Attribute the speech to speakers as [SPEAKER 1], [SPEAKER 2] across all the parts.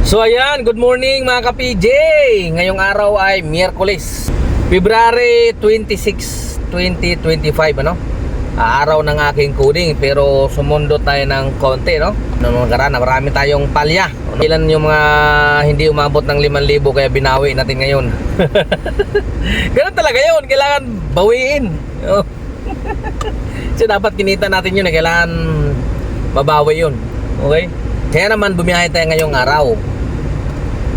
[SPEAKER 1] So ayan, good morning mga ka-PJ. Ngayong araw ay Miyerkules, February 26, 2025 ano? Araw ng aking coding, pero sumundo tayo ng konti, no? Noong nakaraan, marami tayong palya. Ilan yung mga hindi umabot ng 5,000 kaya binawi natin ngayon. Ganun talaga yun, kailangan bawiin. Kasi dapat kinita natin yun, kailangan mabawi yun. Okay? Kaya naman bumiyahe tayo ngayong araw.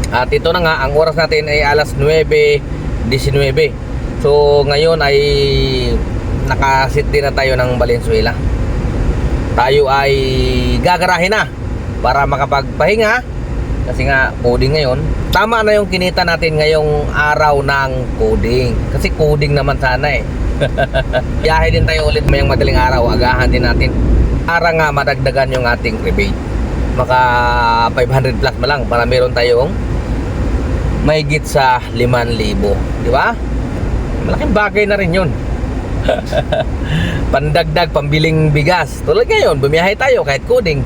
[SPEAKER 1] At ito na nga, ang oras natin ay alas 9:19. So ngayon ay nakasit din na tayo ng Valenzuela. Tayo ay gagarahin na para makapagpahinga. Kasi nga coding ngayon. Tama na yung kinita natin ngayong araw ng coding. Kasi coding naman sana eh. Biyahe din tayo ulit mayang madaling araw. Agahan din natin para nga madagdagan yung ating rebate. Maka 500 plus na lang para meron tayong mahigit sa 5,000, di ba? Malaking bagay na rin yun. Pandagdag, pambiling bigas. Tulad ngayon, bumiyahe tayo kahit coding,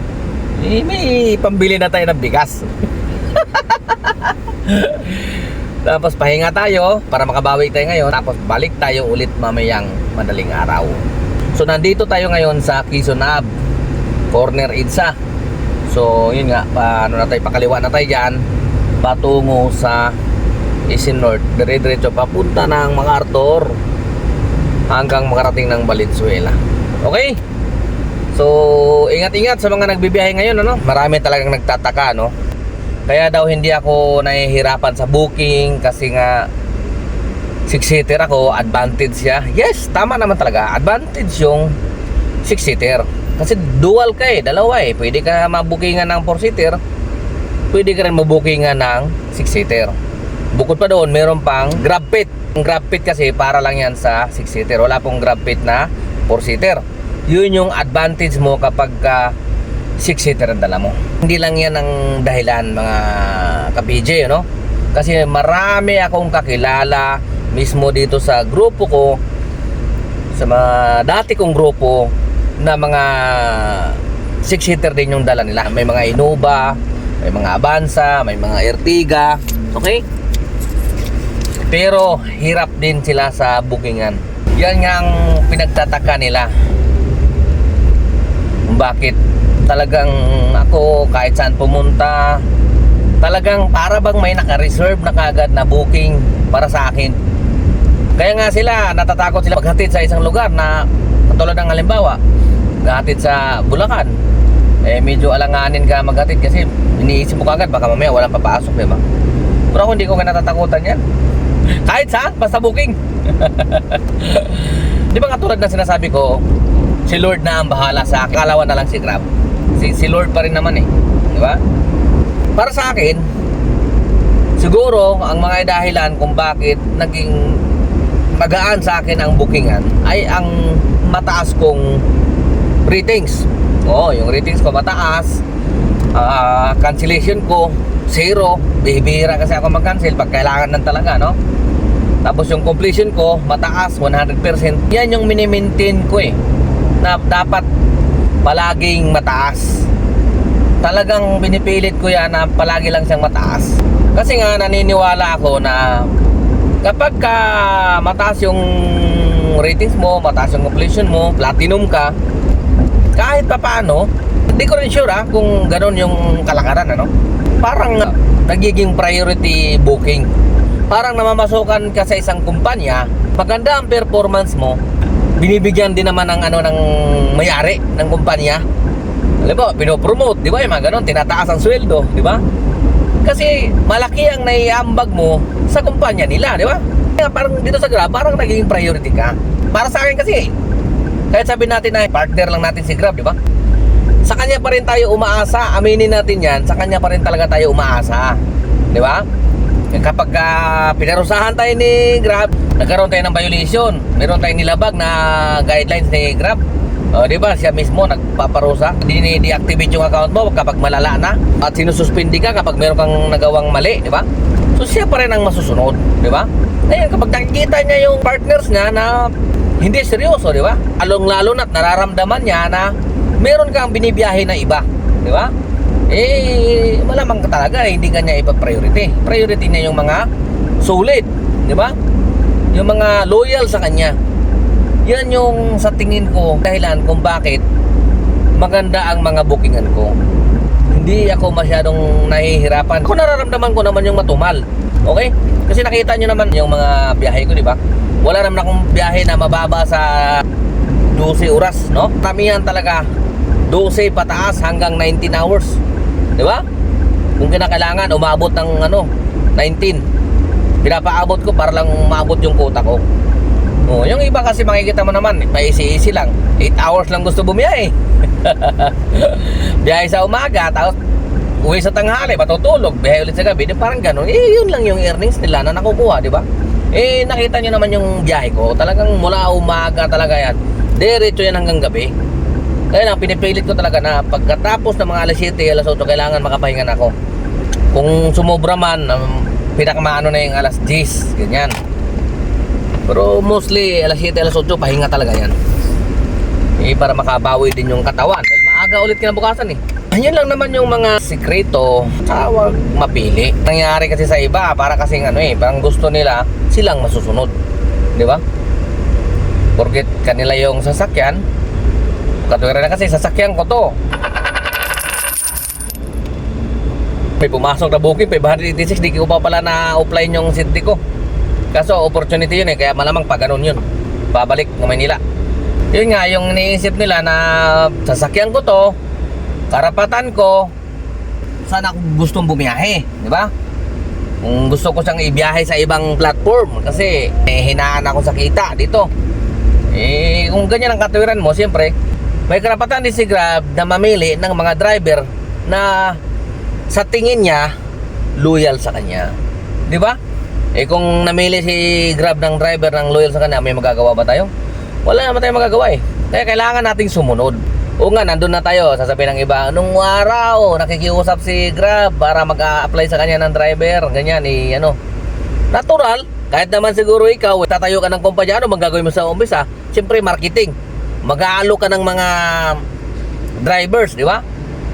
[SPEAKER 1] may pambili na tayo ng bigas. Tapos pahinga tayo para makabawi tayo ngayon. Tapos balik tayo ulit mamayang madaling araw. So nandito tayo ngayon sa Quezon Ave, corner EDSA. So yun nga, paano na tayo, pakaliwa na tayo dyan, patungo sa Isin North, dire-diretso papunta ng MacArthur hanggang makarating ng Valenzuela. Okay? So ingat-ingat sa mga nagbibiyahe ngayon, ano? Marami talagang nagtataka, no? Kaya daw hindi ako nahihirapan sa booking kasi nga 6-seater ako, advantage siya. Yes, tama naman talaga, advantage yung 6-seater. Kasi dual ka eh, dalawa eh. Pwede ka mabukingan ng 4-seater, pwede ka rin mabukingan ng 6-seater. Bukod pa doon, meron pang grab pit. Ang grab pit kasi para lang yan sa 6-seater. Wala pong grab pit na 4-seater. Yun yung advantage mo kapag 6-seater ang dala mo. Hindi lang yan ang dahilan mga ka-PJ, no? Kasi marami akong kakilala mismo dito sa grupo ko, sa mga dati kong grupo, na mga 6-seater din yung dala nila. May mga Innova, may mga Avanza, may mga Ertiga. Okay? Pero hirap din sila sa bookingan. Yan nga ang pinagtataka nila. Bakit talagang ako kahit saan pumunta, talagang para bang may naka-reserve na kagad na booking para sa akin. Kaya nga sila, natatakot sila maghatid sa isang lugar na katulad ng halimbawa, maghatid sa Bulacan. Medyo alanganin ka maghatid kasi iniisip mo kagad baka mamaya walang papasok, diba? Pero ako hindi ko natatakutan yan. Kahit saan, basta booking. Di ba katulad na sinasabi ko, si Lord na ang bahala sa akin, kalawan na lang si Grab. Si Lord pa rin naman eh, di ba? Para sa akin, siguro ang mga dahilan kung bakit naging magaan sa akin ang bookingan ay ang mataas kong ratings. Yung ratings ko mataas. Cancellation ko 0. Bihira kasi ako mag-cancel pag kailangan ng talaga, no? Tapos yung completion ko mataas, 100%. Yan yung mini-maintain ko eh, na dapat palaging mataas. Talagang binipilit ko yan na palagi lang siyang mataas. Kasi nga naniniwala ako na kapag mataas yung ratings mo, mataas yung completion mo, platinum ka, kahit pa paano, hindi ko rin sure kung gano'n yung kalakaran, ano? Parang nagiging priority booking. Parang namamasukan ka sa isang kumpanya, maganda ang performance mo, binibigyan din naman ng ng may-ari ng kumpanya. Alam mo, pinopromote, di ba? Yung mga gano'n, tinataas ang sweldo, di ba? Kasi malaki ang naiambag mo sa kumpanya nila, di ba? Kaya parang dito sa Grab, parang nagiging priority ka. Para sa akin kasi, kahit sabi natin na partner lang natin si Grab, di ba? Sa kanya pa rin tayo umaasa, aminin natin yan, sa kanya pa rin talaga tayo umaasa, di ba? Kapag pinarusahan tayo ni Grab, nagkaroon tayo ng violation, meron tayong nilabag na guidelines ni Grab, di ba? Siya mismo nagpaparusa, di-deactivate yung account mo kapag malala na, at sinususpindi ka kapag meron kang nagawang mali, di ba? So siya pa rin ang masusunod, di ba? Ngayon, kapag nakikita niya yung partners niya na hindi seryoso, di ba? Along lalo na't nararamdaman niya na meron kang binibiyahe na iba, di ba? Malamang ka talaga, hindi kanya ipa-priority. Priority niya yung mga solid, di ba? Yung mga loyal sa kanya. Yan yung sa tingin ko dahilan kung bakit maganda ang mga bookingan ko. Hindi ako masyadong nahihirapan. Kung nararamdaman ko naman yung matumal, okay? Kasi nakita nyo naman yung mga biyahe ko, di ba? Wala naman akong biyahe na mababa sa 12 oras, no? Tamihan talaga 12 pataas hanggang 19 hours, di ba? Kung kinakailangan umabot ng 19, pinapaabot ko para lang umabot yung quota ko. Oh, yung iba kasi makikita mo naman, paisi-isi lang. 8 hours lang gusto bumiyahe. Biyahe sa umaga, tapos uwi sa tanghali, matutulog, biyahe ulit sa gabi. Parang ganun. Yun lang yung earnings nila na nakukuha, di ba? Nakita nyo naman yung biyahe ko. Talagang mula umaga talaga yan. Diretso yan hanggang gabi. Kaya lang, pinipilit ko talaga na pagkatapos ng mga alas 7, alas 8, kailangan makapahinga na ako. Kung sumobra man, pinakamaano na yung alas 10, ganyan. Pero mostly, alas 7, alas 8, pahinga talaga yan. Para makabawi din yung katawan. Dahil maaga ulit kinabukasan eh. Ayun lang naman yung mga sikreto. Huwag mapili. Nangyari kasi sa iba, para kasing parang gusto nila silang masusunod. Di ba? Porket kanila yung sasakyan. Katuwiran na kasi sasakyan ko to. May pumasok na booking, 586, di ko pa pala na-offline yung city ko. Kaso opportunity yun kaya malamang pa ganun yun. Babalik ng Maynila. Yun nga, yung iniisip nila na sasakyan ko to, karapatan ko, saan ako gustong bumiyahe, di ba? Kung gusto ko siyang ibiyahe sa ibang platform, kasi hinaan ako sa kita dito. Kung ganyan ang katuwiran mo, siyempre, may karapatan din si Grab na mamili ng mga driver na sa tingin niya, loyal sa kanya. Di ba? Kung namili si Grab ng driver ng loyal sa kanya, may magagawa ba tayo? Wala naman tayong magagawa Kaya kailangan nating sumunod. O nga, nandun na tayo, sasabihin ng iba, nung araw, nakikiusap si Grab para mag-a-apply sa kanya ng driver, ganyan, natural, kahit naman siguro ikaw, tatayo ka ng kumpanya, magagawin mo sa umpisa? Siyempre, marketing. Mag-aalo ka ng mga drivers, di ba?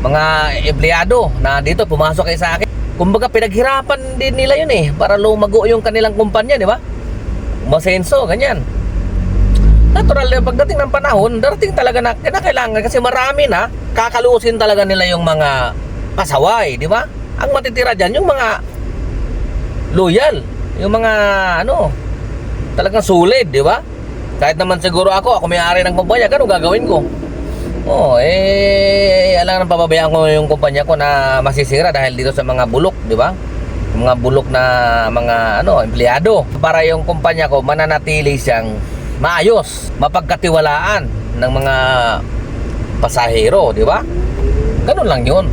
[SPEAKER 1] Mga empleyado na dito, pumasok kayo sa akin. Kumbaga, pinaghirapan din nila yun para lumago yung kanilang kumpanya, di ba? Masenso, ganyan. Natural, pagdating ng panahon, darating talaga na kailangan kasi marami na kakalusin talaga nila yung mga pasaway, di ba? Ang matitira dyan, yung mga loyal, yung mga talagang solid, di ba? Kahit naman siguro ako may-ari ng kumpanya, ganun gagawin ko. Alam nang pababayaan ko yung kumpanya ko na masisira dahil dito sa mga bulok, di ba? Mga bulok na mga empleyado. Para yung kumpanya ko mananatili siyang maayos, mapagkatiwalaan ng mga pasahero, di ba? Ganun lang yun.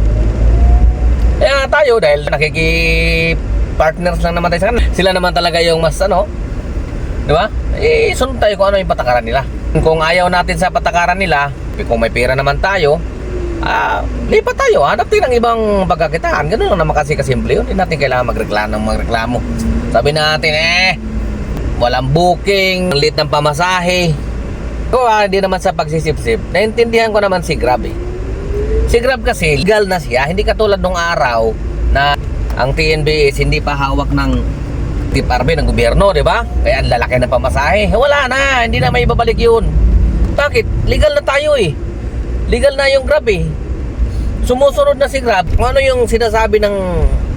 [SPEAKER 1] Kaya tayo, dahil nakiki-partners lang naman tayo sa kanila, sila naman talaga yung mas di ba? Sunod tayo kung ano yung patakaran nila. Kung ayaw natin sa patakaran nila, kung may pera naman tayo, lipat tayo, hanap din ng ibang pagkakitaan. Ganun lang naman kasi kasimple yun. Hindi natin kailangan magreklamo. Sabi natin, walang booking, lit ng pamasahe. Hindi naman sa pagsisip-sip. Naintindihan ko naman si Grab Si Grab kasi, legal na siya. Hindi katulad nung araw na ang TNB is hindi pa hawak ng TPRB ng gobyerno, di ba? Kaya ang lalaki ng pamasahe. Wala na, hindi na may babalik yun. Bakit? Legal na tayo Legal na yung Grab Sumusunod na si Grab. Ano yung sinasabi ng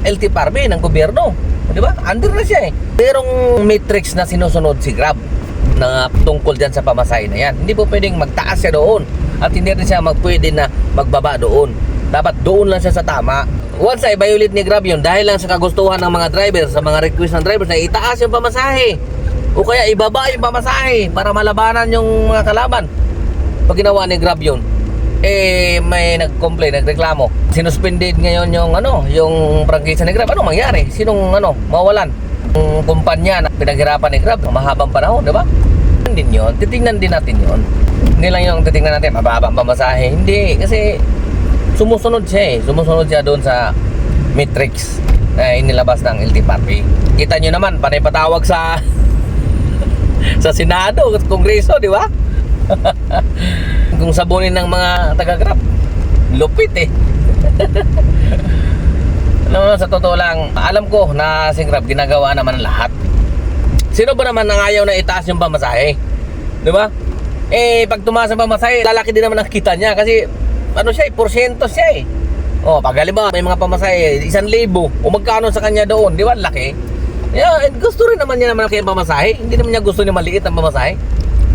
[SPEAKER 1] LTFRB, ng gobyerno? Di ba? Under na siya Merong matrix na sinusunod si Grab na tungkol dyan sa pamasahe na yan. Hindi po pwedeng magtaas siya doon. At hindi rin siya pwede na magbaba doon. Dapat doon lang siya sa tama. Once ay violate ni Grab yun dahil lang sa kagustuhan ng mga drivers, sa mga request ng drivers na itaas yung pamasahe o kaya ibaba yung pamasahe para malabanan yung mga kalaban. Pag ginawa ni Grab yun, may nag-complain, nagreklamo. Sinuspended ngayon yung prangkisa ni Grab. Anong mangyari? Sinong mawalan? Yung kumpanya na pinaghirapan ni Grab mahabang panahon, di ba? Din yun, titingnan din natin yun. Hindi lang yung titingnan natin mababang pamasahe. Hindi, kasi sumusunod siya Sumusunod siya doon sa matrix na inilabas ng LTFRB. Kita nyo naman, panay patawag sa sa Senado, Kongreso, di ba? Kung sabunin ng mga taga-Grab, lupit Ano, sa totoo lang, alam ko na si Grab ginagawa naman ang lahat. Sino ba naman ang ayaw na itaas yung pamasahe? Di ba? Eh, pag tumaas ang pamasahe, lalaki din naman ang kita niya kasi ano siya, porsyento siya eh. Oh, pag halimbawa may mga pamasahe, 1,000 o magkano sa kanya doon, di ba? Laki. Yeah, gusto rin naman niya naman ang pamasahe. Hindi naman niya gusto niya maliit ang pamasahe.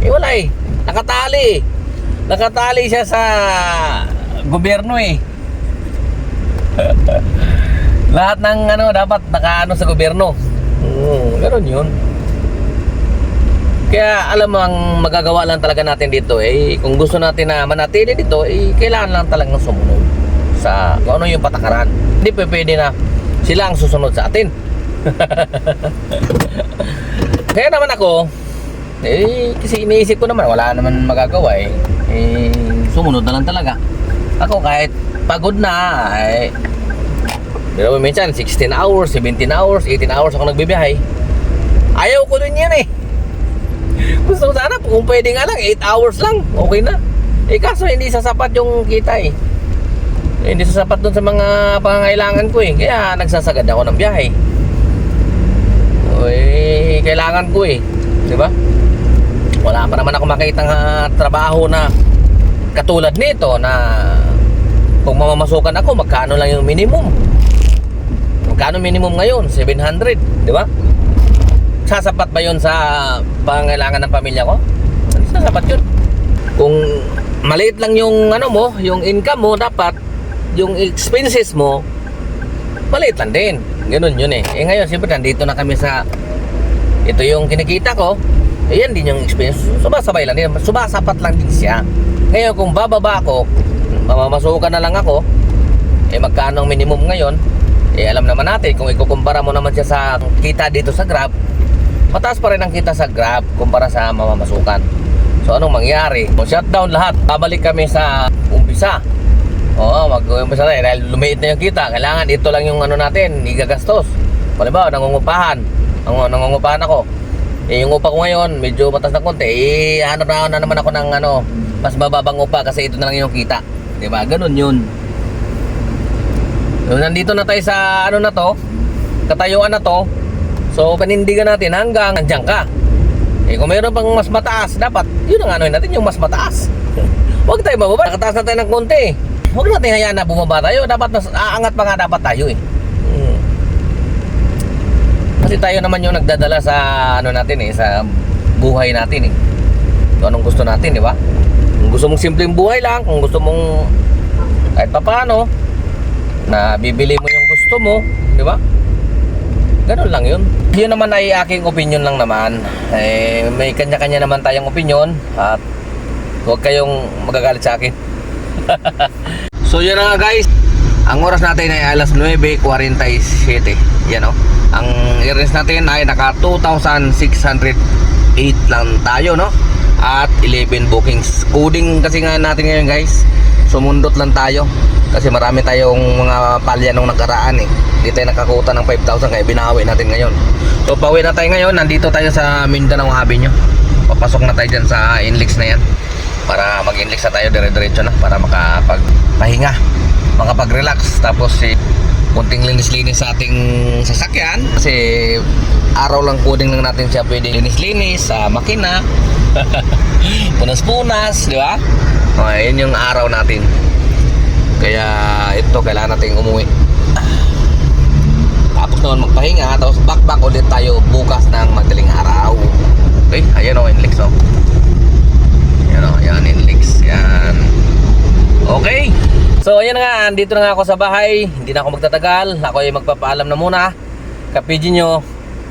[SPEAKER 1] Eh, wala eh. Nakatali. Nakatali siya sa gobyerno eh. Lahat ng ano dapat nakaano sa gobyerno. Ganoon yun. Kaya alam mo ang magagawa lang talaga natin dito eh kung gusto natin na manatili dito eh kailangan lang talagang sumunod sa kung ano yung patakaran. Hindi pwede na sila ang susunod sa atin. Kaya naman ako eh kasi iniisip ko naman wala naman magagawa eh sumunod na lang talaga. Ako kahit pagod na eh pero minsan 16 hours, 17 hours, 18 hours ako nagbibiyahe. Ayaw ko din yan eh. Gusto ko sana kung pwede nga lang 8 hours lang, okay na. Eh kaso hindi sasapat yung kita eh. Hindi sasapat dun sa mga pangangailangan ko eh. Kaya nagsasagad ako ng biyahe. Eh kailangan ko eh, di ba? Wala pa naman ako makitang trabaho na katulad nito na kung mamamasukan ako magkano lang yung minimum. Magkano minimum ngayon? 700, di ba? Sasapat ba yun sa pangangailangan ng pamilya ko? Hindi sasapat yun. Kung maliit lang yung ano mo, yung income mo, dapat yung expenses mo maliit lang din. Ganun yun eh. Eh ngayon, siyempre nandito na kami sa ito yung kinikita ko. Eh yan din yung expense. Sumasabay lang din. Sumasapat lang din siya. Ngayon kung bababa ako, mamamasukan na lang ako, eh magkano ang minimum ngayon? Eh alam naman natin kung ikukumpara mo naman siya sa kita dito sa Grab, mataas pa rin ang kita sa Grab kumpara sa mamamasukan. So anong mangyari? Kung shutdown lahat, babalik kami sa umpisa. Oo, mag-umpisa na dahil lumiit na yung kita. Kailangan ito lang yung ano natin, igagastos. Halimbawa, nangungupahan ako. Eh yung upa ko ngayon, medyo mataas na konti. Eh hanap na naman ako ng ano, mas mababang upa kasi ito na lang yung kita. Diba? Ganun yun. So, nandito na tayo sa ano na to, katayuan na to. So panindigan natin hanggang andyan ka. Eh kung mayroon pang mas mataas, dapat yun ang anoin natin, yung mas mataas. Huwag tayo mababa, nakataas na tayo ng konti. Huwag natin hayaan na bumaba tayo. Dapat mas aangat pa nga dapat tayo eh. Kasi tayo naman yung nagdadala sa ano natin eh, sa buhay natin eh. So anong gusto natin, di ba? Kung gusto mong simpleng buhay lang, kung gusto mong kahit papaano na bibili mo yung gusto mo, di ba? Ganun lang yun. Yun naman ay aking opinion lang naman. Eh, may kanya-kanya naman tayong opinion at huwag kayong magagalit sa akin. So yun na nga guys, ang oras natin ay alas 9:47. Yan o, ang earnings natin ay naka 2,608 lang tayo, no? At 11 bookings. Coding kasi nga natin ngayon guys, sumundot lang tayo kasi marami tayong mga palya nung nakaraan eh. Hindi tayo nakakuta ng 5,000 kaya binawi natin ngayon. So pauwi na tayo ngayon, nandito tayo sa Mindanao Avenue. Papasok na tayo dyan sa Inlex na yan para mag-inlex na tayo dire-diretso na para makapagpahinga, makapag-relax. Tapos kunting linis-linis sa ating sasakyan kasi araw lang coding lang natin siya pwede linis-linis sa makina. Punas-punas, di ba? Yun yung araw natin. Kaya ito kailangan natin umuwi. Tapos naman magpahinga, tapos back ulit tayo bukas ng madaling araw. Okay, ayan o, Inlex o. Yan, Inlex. Yan. Okay. So, ayan nga. Andito na nga ako sa bahay. Hindi na ako magtatagal. Ako ay magpapaalam na muna. Kapidyo nyo,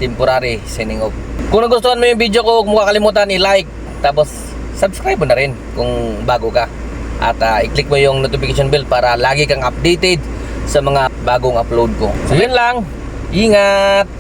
[SPEAKER 1] temporary signing off. Kung nagustuhan mo yung video ko, huwag mo kakalimutan i-like. Tapos, subscribe mo na rin kung bago ka. At i-click mo yung notification bell para lagi kang updated sa mga bagong upload ko. So, yun lang. Ingat!